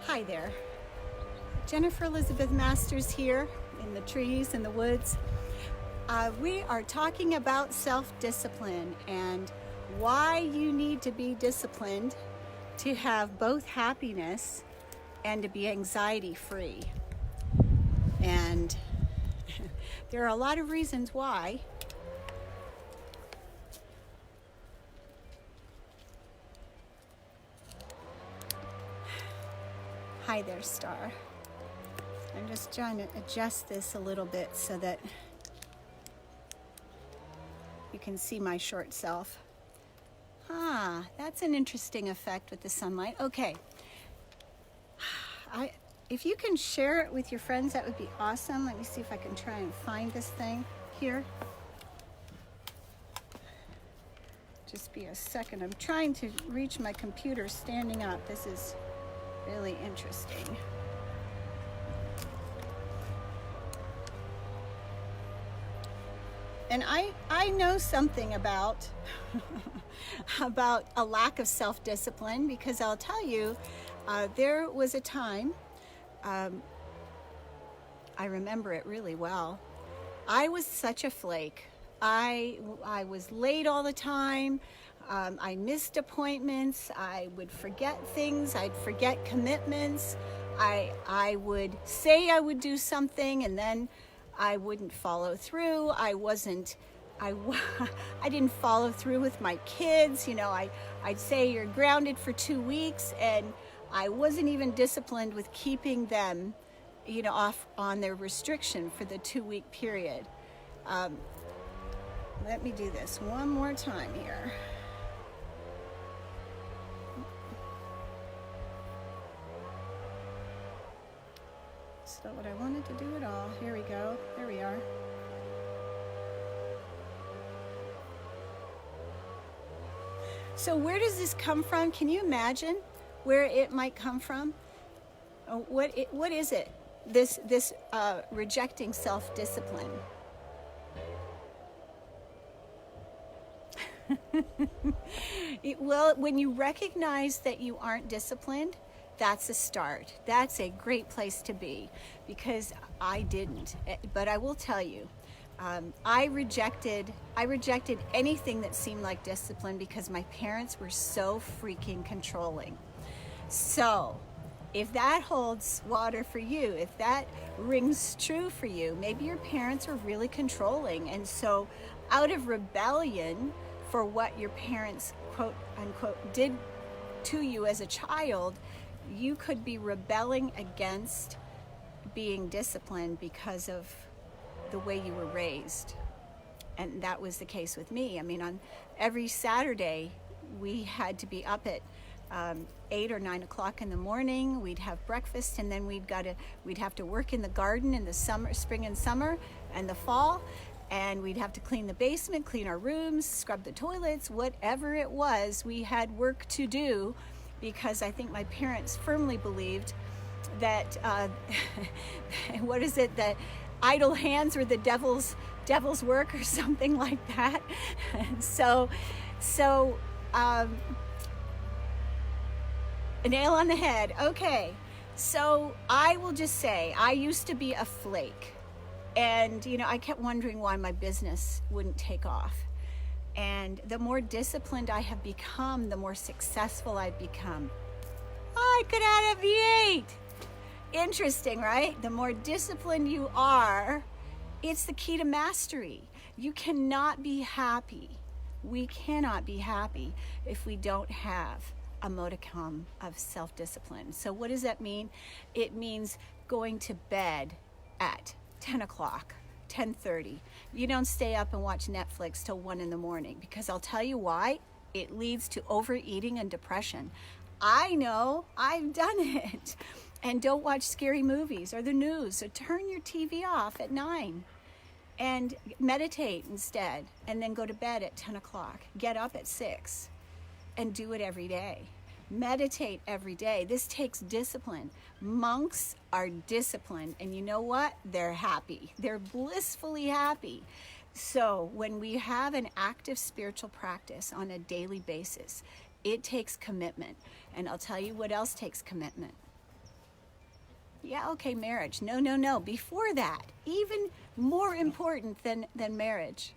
Hi there. Jennifer Elizabeth Masters here in the trees in the woods. We are talking about self-discipline and why you need to be disciplined to have both happiness and to be anxiety-free. And there are a lot of reasons why. Hi there, Star. I'm just trying to adjust this a little bit so that you can see my short self. That's an interesting effect with the sunlight. Okay. If you can share it with your friends, that would be awesome. Let me see if I can try and find this thing here. Just be a second. I'm trying to reach my computer standing up. This is really interesting. And I know something about about a lack of self-discipline, because I'll tell you, there was a time, I remember it really well. I was such a flake. I was late all the time. I missed appointments. I would forget things. I'd forget commitments. I would say I would do something and then I wouldn't follow through. I didn't follow through with my kids. You know, I'd say you're grounded for 2 weeks, and I wasn't even disciplined with keeping them, you know, off on their restriction for the 2-week period. Let me do this one more time here. It's not what I wanted to do at all. Here we go. There we are. So where does this come from? Can you imagine where it might come from? What is it? This rejecting self-discipline. Well, when you recognize that you aren't disciplined, that's a start. That's a great place to be, because I didn't. But I will tell you, I rejected anything that seemed like discipline because my parents were so freaking controlling. So if that holds water for you, if that rings true for you, maybe your parents are really controlling. And so out of rebellion for what your parents, quote unquote, did to you as a child, you could be rebelling against being disciplined because of the way you were raised. And that was the case with me. I mean, on every Saturday, we had to be up at 8 or 9 o'clock in the morning. We'd have breakfast, and then we'd have to work in the garden in the spring and summer and the fall. And we'd have to clean the basement, clean our rooms, scrub the toilets, whatever it was, we had work to do, because I think my parents firmly believed that, what is it, that idle hands were the devil's work or something like that. So a nail on the head. Okay, so I will just say, I used to be a flake. And, you know, I kept wondering why my business wouldn't take off. And the more disciplined I have become, the more successful I've become. I could add a V8. Interesting, right? The more disciplined you are, it's the key to mastery. You cannot be happy. We cannot be happy if we don't have a modicum of self-discipline. So what does that mean? It means going to bed at 10 o'clock, 10:30. You don't stay up and watch Netflix till 1 in the morning, because I'll tell you why. It leads to overeating and depression. I know, I've done it. And don't watch scary movies or the news. So turn your TV off at 9 and meditate instead, and then go to bed at 10 o'clock. Get up at 6 and do it every day. Meditate every day. This takes discipline. Monks are disciplined, and you know what? They're happy. They're blissfully happy. So when we have an active spiritual practice on a daily basis, it takes commitment. And I'll tell you what else takes commitment. Yeah, okay, marriage. No, no, no. Before that, even more important than marriage.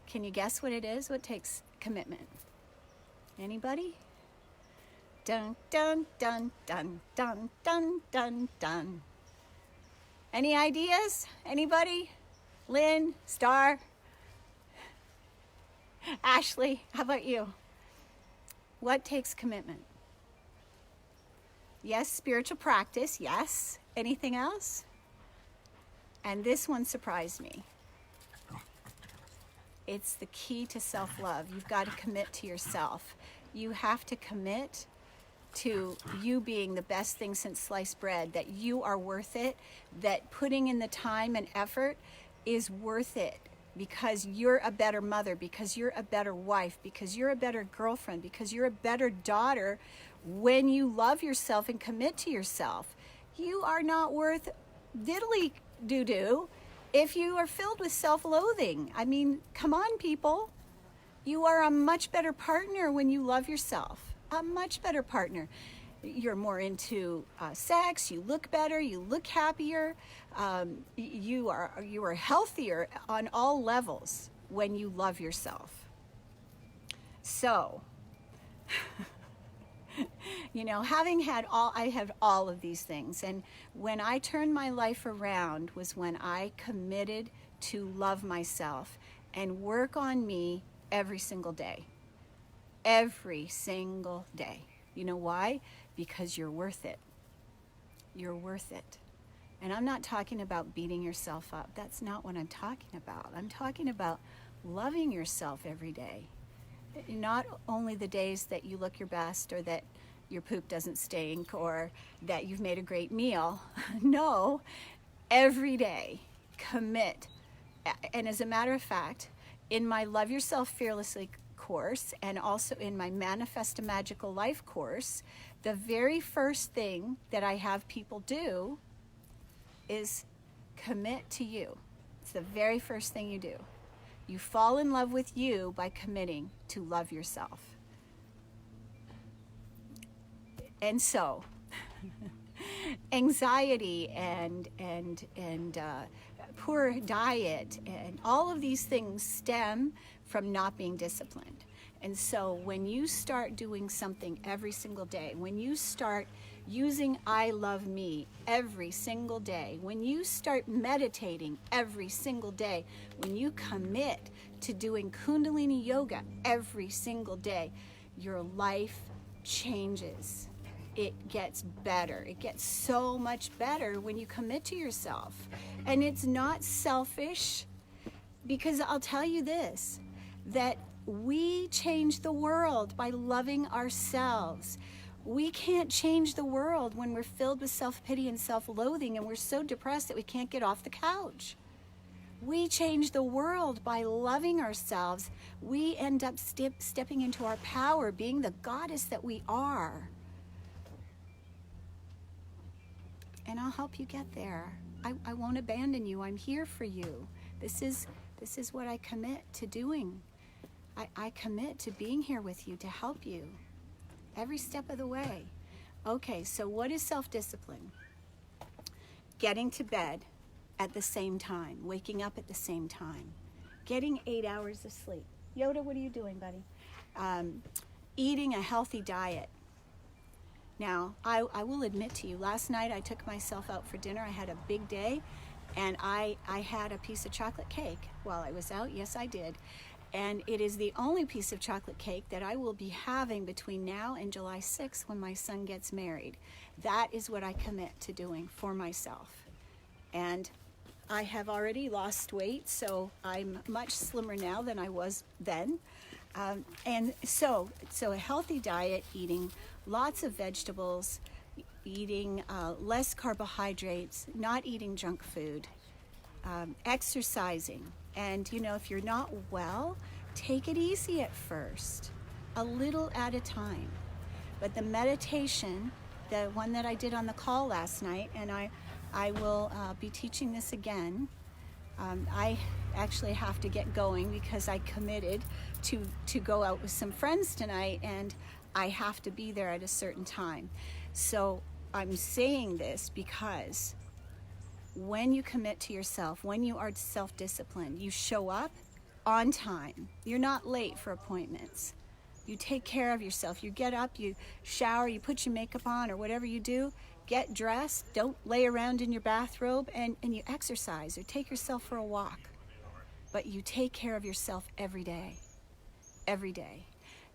Can you guess what it is? What takes commitment? Anybody? Dun, dun, dun, dun, dun, dun, dun, dun. Any ideas? Anybody? Lynn, Star, Ashley, how about you? What takes commitment? Yes, spiritual practice, yes. Anything else? And this one surprised me. It's the key to self-love. You've got to commit to yourself. You have to commit to you being the best thing since sliced bread, that you are worth it, that putting in the time and effort is worth it because you're a better mother, because you're a better wife, because you're a better girlfriend, because you're a better daughter when you love yourself and commit to yourself. You are not worth diddly doo-doo if you are filled with self-loathing. I mean, come on, people. You are a much better partner when you love yourself. A much better partner. You're more into sex, you look better, you look happier, you are healthier on all levels when you love yourself. So, you know, I had all of these things, and when I turned my life around was when I committed to love myself and work on me every single day. Every single day. You know why? Because you're worth it. You're worth it. And I'm not talking about beating yourself up. That's not what I'm talking about. I'm talking about loving yourself every day. Not only the days that you look your best, or that your poop doesn't stink, or that you've made a great meal. No, every day. Commit. And as a matter of fact, in my Love Yourself Fearlessly course, and also in my Manifest a Magical Life course, the very first thing that I have people do is commit to you. It's the very first thing you do. You fall in love with you by committing to love yourself. And so, anxiety and poor diet and all of these things stem from not being disciplined. And so when you start doing something every single day, when you start using I love me every single day, when you start meditating every single day, when you commit to doing Kundalini yoga every single day, your life changes. It gets better. It gets so much better when you commit to yourself. And it's not selfish, because I'll tell you this, that we change the world by loving ourselves. We can't change the world when we're filled with self-pity and self-loathing and we're so depressed that we can't get off the couch. We change the world by loving ourselves. We end up stepping into our power, being the goddess that we are. And I'll help you get there. I won't abandon you. I'm here for you. This is what I commit to doing. I commit to being here with you to help you every step of the way. Okay, so what is self-discipline? Getting to bed at the same time, waking up at the same time, getting 8 hours of sleep. Yoda, what are you doing, buddy? Eating a healthy diet. Now, I will admit to you, last night I took myself out for dinner. I had a big day, and I had a piece of chocolate cake while I was out. Yes, I did. And it is the only piece of chocolate cake that I will be having between now and July 6th when my son gets married. That is what I commit to doing for myself. And I have already lost weight, so I'm much slimmer now than I was then. And so a healthy diet, eating lots of vegetables, eating less carbohydrates, not eating junk food, exercising. And, you know, if you're not well, take it easy at first, a little at a time. But the meditation, the one that I did on the call last night, and I will be teaching this again. I actually have to get going because I committed to go out with some friends tonight, and I have to be there at a certain time. So I'm saying this because when you commit to yourself, when you are self-disciplined, you show up on time. You're not late for appointments. You take care of yourself. You get up, you shower, you put your makeup on or whatever you do, get dressed, don't lay around in your bathrobe, and you exercise or take yourself for a walk. But you take care of yourself every day. Every day.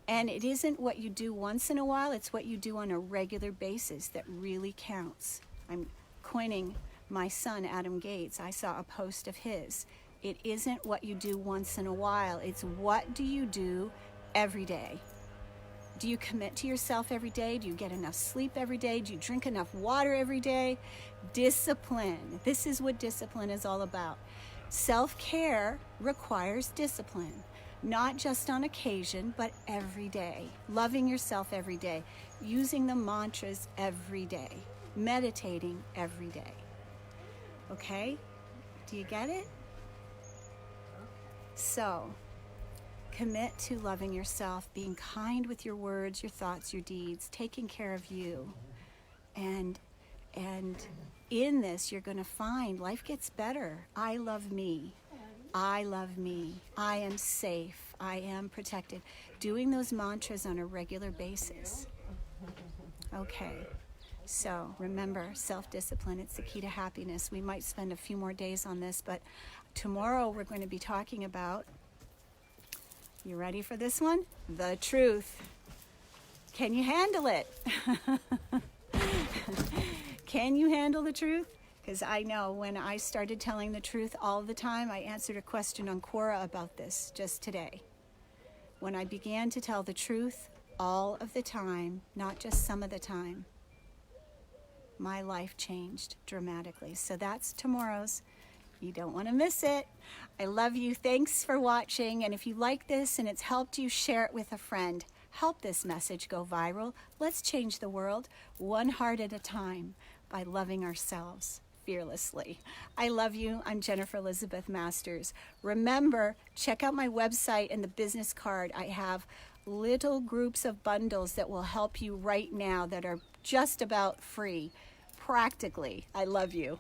And it isn't what you do once in a while, it's what you do on a regular basis that really counts. I'm coining my son, Adam Gates. I saw a post of his. It isn't what you do once in a while, it's what do you do every day. Do you commit to yourself every day? Do you get enough sleep every day? Do you drink enough water every day? Discipline. This is what discipline is all about. Self-care requires discipline. Not just on occasion, but every day. Loving yourself every day. Using the mantras every day. Meditating every day. Okay? Do you get it? So, commit to loving yourself, being kind with your words, your thoughts, your deeds, taking care of you. And in this, you're going to find life gets better. I love me. I love me. I am safe. I am protected. Doing those mantras on a regular basis. Okay. So remember, self-discipline, it's the key to happiness. We might spend a few more days on this, but tomorrow we're going to be talking about, you ready for this one? The truth. Can you handle it? Can you handle the truth? Because I know when I started telling the truth all the time, I answered a question on Quora about this just today. When I began to tell the truth all of the time, not just some of the time, my life changed dramatically. So that's tomorrow's. You don't want to miss it. I love you. Thanks for watching. And if you like this and it's helped you, share it with a friend. Help this message go viral. Let's change the world one heart at a time by loving ourselves fearlessly. I love you. I'm Jennifer Elizabeth Masters. Remember, check out my website and the business card. I have little groups of bundles that will help you right now that are just about free. Practically. I love you.